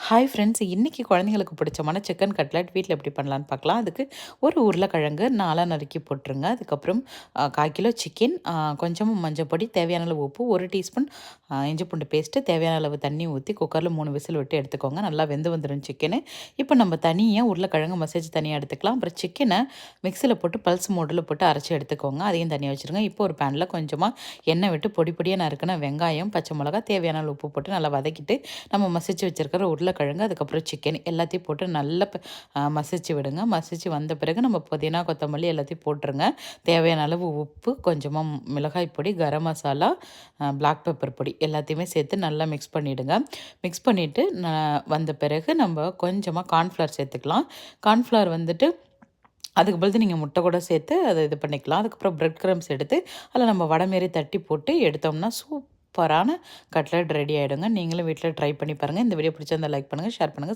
Hi friends, இன்றைக்கி குழந்தைங்களுக்கு பிடிச்சமான சிக்கன் கட்லட் வீட்டில் எப்படி பண்ணலான்னு பார்க்கலாம். அதுக்கு ஒரு உருளைக்கிழங்கு நாலாக நறுக்கி போட்டுருங்க. அதுக்கப்புறம் 1/4 கிலோ சிக்கன், கொஞ்சமாக மஞ்சள் பொடி, தேவையான அளவு உப்பு, 1 டீஸ்பூன் இஞ்சி பூண்டு பேஸ்ட்டு, தேவையான அளவு தண்ணி ஊற்றி குக்கரில் 3 விசில் விட்டு எடுத்துக்கோங்க. நல்லா வெந்து வந்துடும் சிக்கனு. இப்போ நம்ம தனியாக உருளைக்கிழங்கு மசிச்சு தனியாக எடுத்துக்கலாம். அப்புறம் சிக்கனை மிக்சியில் போட்டு பல்ஸ் மோடில் போட்டு அரைச்சி எடுத்துக்கோங்க. அதையும் தனியாக வச்சுருங்க. இப்போ ஒரு பேனில் கொஞ்சமாக எண்ணெய் விட்டு பொடி பொடியாக நறுக்கின வெங்காயம், பச்சை மிளகா, தேவையான அளவு உப்பு போட்டு நல்லா வதக்கிட்டு நம்ம மசிச்சு வச்சுருக்கிற உருளைக்கிழங்கு, அதுக்கப்புறம் சிக்கன் எல்லாத்தையும் போட்டு நல்லா மசிச்சு விடுங்க. மசிச்சு வந்த பிறகு நம்ம புதினா, கொத்தமல்லி எல்லாத்தையும் போட்டுருங்க. தேவையான அளவு உப்பு, கொஞ்சமாக மிளகாய் பொடி, கரம் மசாலா, பிளாக் பெப்பர் பொடி எல்லாத்தையுமே சேர்த்து நல்லா மிக்ஸ் பண்ணிவிடுங்க. மிக்ஸ் பண்ணிவிட்டு வந்த பிறகு நம்ம கொஞ்சமாக கார்ன்ஃப்ளவர் சேர்த்துக்கலாம். கார்ன்ஃப்ளவர் வந்துட்டு அதுக்கு பதில் நீங்கள் முட்டை கூட சேர்த்து அதை இது பண்ணிக்கலாம். அதுக்கப்புறம் பிரெட் க்ரம்ஸ் எடுத்து அதில் நம்ம வடை மாரி தட்டி போட்டு எடுத்தோம்னா சூப்பரான கட்லட் ரெடி ஆகிடுங்க. நீங்களும் வீட்டில் ட்ரை பண்ணி பாருங்கள். இந்த வீடியோ பிடிச்சிருந்தா லைக் பண்ணுங்கள், ஷேர் பண்ணுங்கள்.